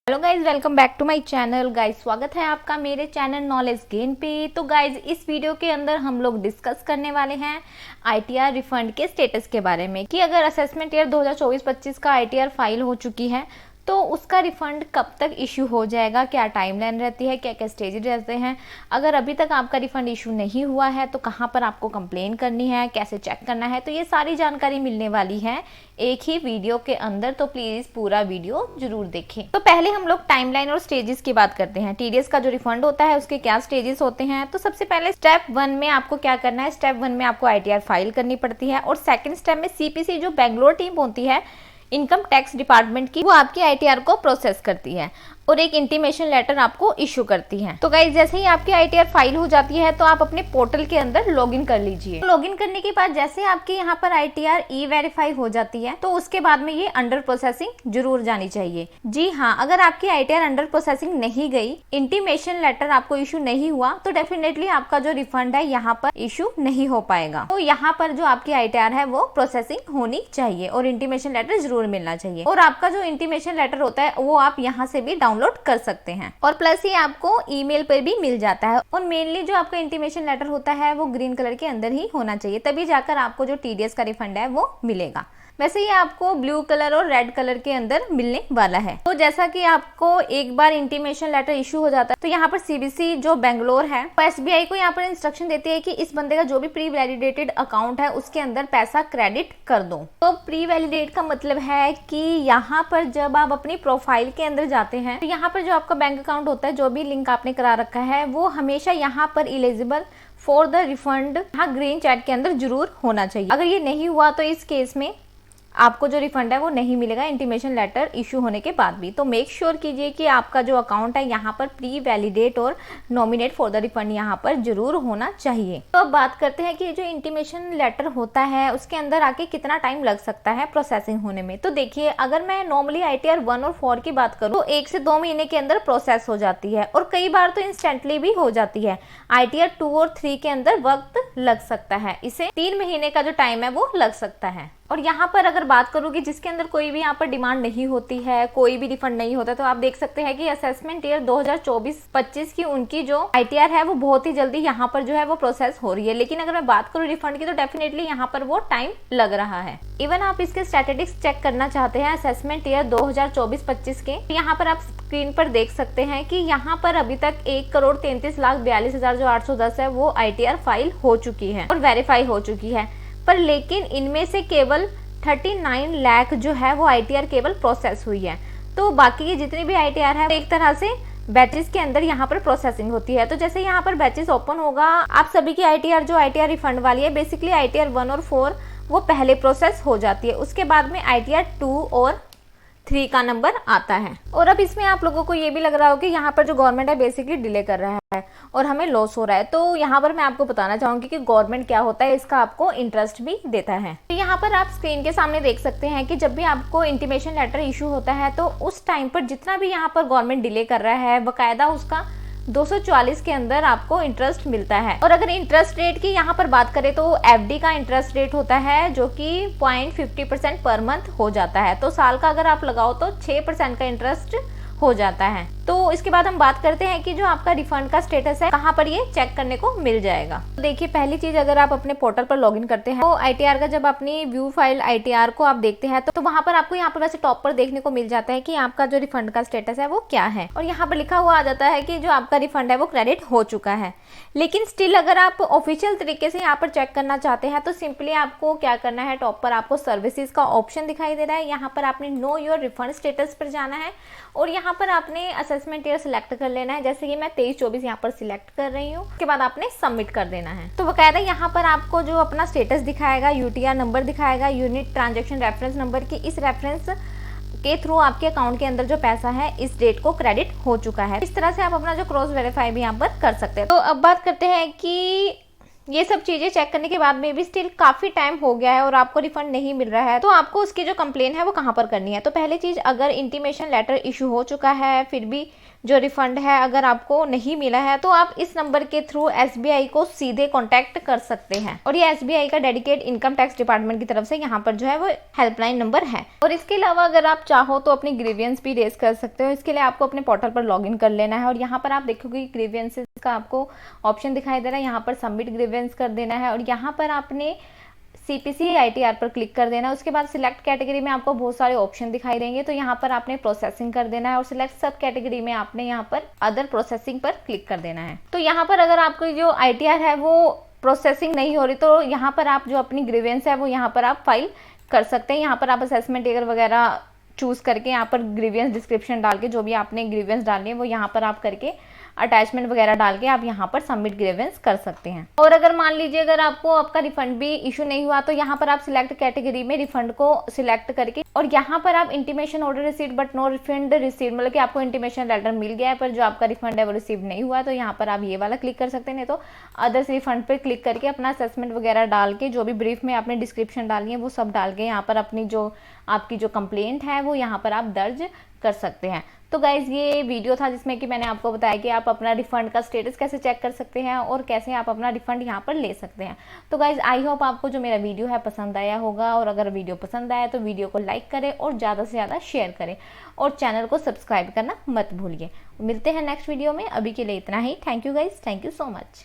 Hello guys, welcome back to my channel. Guys स्वागत है आपका मेरे चैनल नॉलेज गेन पे। तो गाइज इस वीडियो के अंदर हम लोग डिस्कस करने वाले हैं आईटीआर रिफंड के स्टेटस के बारे में कि अगर असेसमेंट ईयर 2024-25 का आईटीआर फाइल हो चुकी है तो उसका रिफंड कब तक इशू हो जाएगा, क्या टाइमलाइन रहती है, क्या क्या स्टेजेस रहते हैं। अगर अभी तक आपका रिफंड इशू नहीं हुआ है तो कहाँ पर आपको कंप्लेन करनी है, कैसे चेक करना है, तो ये सारी जानकारी मिलने वाली है एक ही वीडियो के अंदर। तो प्लीज पूरा वीडियो जरूर देखें। तो पहले हम लोग टाइमलाइन और स्टेजेस की बात करते हैं। टीडीएस का जो रिफंड होता है उसके क्या स्टेजेस होते हैं। तो सबसे पहले स्टेप 1 में आपको क्या करना है, स्टेप 1 में आपको आईटीआर फाइल करनी पड़ती है और सेकंड स्टेप में सीपीसी जो बेंगलोर टीम होती है इनकम टैक्स डिपार्टमेंट की, वो आपकी आईटीआर को प्रोसेस करती है और एक इंटीमेशन लेटर आपको इशू करती है। तो गाइस जैसे ही आपकी आईटीआर फाइल हो जाती है तो आप अपने पोर्टल के अंदर लॉगिन कर लीजिए। लॉगिन करने के बाद जैसे आपकी यहाँ पर आईटीआर ई वेरीफाई हो जाती है तो उसके बाद में ये अंडर प्रोसेसिंग जरूर जानी चाहिए। जी हाँ, अगर आपकी आईटीआर अंडर प्रोसेसिंग नहीं गई, इंटीमेशन लेटर आपको इशू नहीं हुआ, तो डेफिनेटली आपका जो रिफंड है यहाँ पर इशू नहीं हो पाएगा। तो यहाँ पर जो आपकी आईटीआर है वो प्रोसेसिंग होनी चाहिए और इंटीमेशन लेटर जरूर मिलना चाहिए। और आपका जो इंटीमेशन लेटर होता है वो आप यहाँ से भी डाउनलोड कर सकते हैं और प्लस ये आपको ईमेल पर भी मिल जाता है। और मेनली जो आपका इंटीमेशन लेटर होता है वो ग्रीन कलर के अंदर ही होना चाहिए, तभी जाकर आपको जो टीडीएस का रिफंड है वो मिलेगा। वैसे ये आपको ब्लू कलर और रेड कलर के अंदर मिलने वाला है। तो जैसा कि आपको एक बार इंटीमेशन लेटर इशू हो जाता है तो यहाँ पर सीबीसी जो बेंगलोर है तो एसबीआई को यहाँ पर इंस्ट्रक्शन देती है कि इस बंदे का जो भी प्री वैलिडेटेड अकाउंट है उसके अंदर पैसा क्रेडिट कर दो। तो प्री वैलिडेट का मतलब है कि यहाँ पर जब आप अपनी प्रोफाइल के अंदर जाते हैं तो यहाँ पर जो आपका बैंक अकाउंट होता है, जो भी लिंक आपने करा रखा है, वो हमेशा यहाँ पर इलिजिबल फॉर द रिफंड यहाँ ग्रीन चैट के अंदर जरूर होना चाहिए। अगर ये नहीं हुआ तो इस केस में आपको जो रिफंड है वो नहीं मिलेगा इंटीमेशन लेटर इशू होने के बाद भी। तो मेक श्योर कीजिए कि आपका जो अकाउंट है यहाँ पर प्री वैलिडेट और नॉमिनेट फॉर द रिफंड यहाँ पर जरूर होना चाहिए। तो अब बात करते हैं कि जो इंटीमेशन लेटर होता है उसके अंदर आके कितना टाइम लग सकता है प्रोसेसिंग होने में। तो देखिए, अगर मैं नॉर्मली आईटीआर 1 और 4 की बात करूँ तो 1 से 2 महीने के अंदर प्रोसेस हो जाती है और कई बार तो इंस्टेंटली भी हो जाती है। आईटीआर 2 और 3 के अंदर वक्त लग सकता है, इसे 3 महीने का जो टाइम है वो लग सकता है। और यहाँ पर अगर बात करूँगी जिसके अंदर कोई भी यहाँ पर डिमांड नहीं होती है, कोई भी रिफंड नहीं होता, तो आप देख सकते हैं कि असेसमेंट ईयर 2024-25 की उनकी जो आईटीआर है वो बहुत ही जल्दी यहाँ पर जो है वो प्रोसेस हो रही है। लेकिन अगर मैं बात करूँ रिफंड की तो डेफिनेटली यहाँ पर वो टाइम लग रहा है। इवन आप इसके स्टैटिस्टिक्स चेक करना चाहते हैं असेसमेंट ईयर 2024-25 के, यहाँ पर आप स्क्रीन पर देख सकते हैं कि यहाँ पर अभी तक 1,33,42,000 जो 810 है वो आईटीआर फाइल हो चुकी है और वेरीफाई हो चुकी है। पर लेकिन इनमें से केवल 39 लाख जो है वो आईटीआर केवल प्रोसेस हुई है। तो बाकी की जितनी भी आईटीआर है एक तरह से बैचेस के अंदर यहाँ पर प्रोसेसिंग होती है। तो जैसे यहाँ पर बैचेस ओपन होगा, आप सभी की आईटीआर जो आईटीआर रिफंड वाली है, बेसिकली आईटीआर 1 और 4 वो पहले प्रोसेस हो जाती है, उसके बाद में आईटीआर 2 और 3 का नंबर आता है। और अब इसमें आप लोगों को ये भी लग रहा हो कि यहाँ पर जो गवर्नमेंट है बेसिकली डिले कर रहा है और हमें लॉस हो रहा है। तो यहाँ पर मैं आपको बताना चाहूंगी कि गवर्नमेंट क्या होता है, इसका आपको इंटरेस्ट भी देता है। तो यहाँ पर आप स्क्रीन के सामने देख सकते हैं कि जब भी आपको इंटीमेशन लेटर इशू होता है तो उस टाइम पर जितना भी यहाँ पर गवर्नमेंट डिले कर रहा है बकायदा उसका 244 के अंदर आपको इंटरेस्ट मिलता है। और अगर इंटरेस्ट रेट की यहाँ पर बात करें तो एफडी का इंटरेस्ट रेट होता है जो कि 0.50% पर मंथ हो जाता है। तो साल का अगर आप लगाओ तो 6% का इंटरेस्ट हो जाता है। तो इसके बाद हम बात करते हैं कि जो आपका रिफंड का स्टेटस है कहाँ पर ये चेक करने को मिल जाएगा। तो देखिए, पहली चीज अगर आप अपने पोर्टल पर लॉगिन करते हैं तो आईटीआर का जब अपनी व्यू फाइल आईटीआर को आप देखते हैं तो वहां पर आपको यहाँ पर वैसे टॉप पर देखने को मिल जाता है कि आपका जो रिफंड का स्टेटस है वो क्या है और यहाँ पर लिखा हुआ आ जाता है कि जो आपका रिफंड है वो क्रेडिट हो चुका है। लेकिन स्टिल अगर आप ऑफिशियल तरीके से यहाँ पर चेक करना चाहते हैं तो सिंपली आपको क्या करना है, टॉप पर आपको सर्विसेज का ऑप्शन दिखाई दे रहा है, यहाँ पर आपने नो योर रिफंड स्टेटस पर जाना है और यहाँ पर आपने असेसमेंट ईयर सिलेक्ट कर लेना है। जैसे कि मैं 23-24 यहाँ पर सिलेक्ट कर रही हूँ, उसके बाद आपने सबमिट कर देना है। तो बकायदा यहाँ पर आपको जो अपना स्टेटस दिखाएगा, यूटीआर नंबर दिखाएगा, यूनिट ट्रांजैक्शन रेफरेंस नंबर की, इस रेफरेंस के थ्रू आपके अकाउंट के अंदर जो पैसा है इस डेट को क्रेडिट हो चुका है। इस तरह से आप अपना जो क्रॉस वेरीफाई भी यहाँ पर कर सकते हैं। तो अब बात करते हैं कि ये सब चीजें चेक करने के बाद में भी स्टिल काफी टाइम हो गया है और आपको रिफंड नहीं मिल रहा है तो आपको उसकी जो कंप्लेन है वो कहाँ पर करनी है। तो पहली चीज, अगर इंटीमेशन लेटर इशू हो चुका है फिर भी जो रिफंड है अगर आपको नहीं मिला है तो आप इस नंबर के थ्रू SBI को सीधे कॉन्टैक्ट कर सकते हैं। और ये SBI का डेडिकेट इनकम टैक्स डिपार्टमेंट की तरफ से यहाँ पर जो है वो हेल्पलाइन नंबर है। और इसके अलावा अगर आप चाहो तो अपनी ग्रीवियंस भी रेज कर सकते हो। इसके लिए आपको अपने पोर्टल पर लॉगिन कर लेना है और यहाँ पर आप देखोगे ग्रीवियंसेस का आपको ऑप्शन दिखाई दे रहा है, यहाँ पर सबमिट ग्रीवियंस कर देना है और यहाँ पर आपने CPC ITR पर क्लिक कर देना है। उसके बाद सिलेक्ट कैटेगरी में आपको बहुत सारे ऑप्शन दिखाई देंगे, तो यहाँ पर आपने प्रोसेसिंग कर देना है और सिलेक्ट सब कैटेगरी में आपने यहाँ पर अदर प्रोसेसिंग पर क्लिक कर देना है। तो यहाँ पर अगर आपको जो ITR है वो प्रोसेसिंग नहीं हो रही तो यहाँ पर आप जो अपनी ग्रीवेंस है वो यहाँ पर आप फाइल कर सकते हैं। यहाँ पर आप असेसमेंट ईयर वगैरह चूज करके यहाँ पर ग्रीवियंस डिस्क्रिप्शन डाल के जो भी आपने ग्रीवियंस डालनी है वो यहाँ पर आप करके अटैचमेंट वगैरह डाल के आप यहाँ पर सबमिट ग्रीवेंस कर सकते हैं। और अगर मान लीजिए अगर आपको आपका रिफंड भी इशू नहीं हुआ तो यहाँ पर आप सिलेक्ट कैटेगरी में रिफंड को सिलेक्ट करके और यहाँ पर आप intimation order received but no refund received, मतलब कि आपको इंटीमेशन लेटर मिल गया है पर जो आपका रिफंड है वो रिसीव नहीं हुआ, तो यहाँ पर आप ये वाला क्लिक कर सकते हैं। नहीं तो अदर्स रिफंड पर क्लिक करके अपना असेसमेंट वगैरह डाल के जो भी ब्रीफ में आपने डिस्क्रिप्शन डाली है वो सब डाल के यहाँ पर अपनी जो आपकी जो कंप्लेंट है वो यहाँ पर आप दर्ज कर सकते हैं। तो गाइज ये वीडियो था जिसमें कि मैंने आपको बताया कि आप अपना रिफंड का स्टेटस कैसे चेक कर सकते हैं और कैसे आप अपना रिफंड यहाँ पर ले सकते हैं। तो गाइज आई होप आपको जो मेरा वीडियो है पसंद आया होगा, और अगर वीडियो पसंद आया तो वीडियो को लाइक करें और ज़्यादा से ज़्यादा शेयर करें और चैनल को सब्सक्राइब करना मत भूलिए। मिलते हैं नेक्स्ट वीडियो में, अभी के लिए इतना ही। Thank you guys, thank you so much.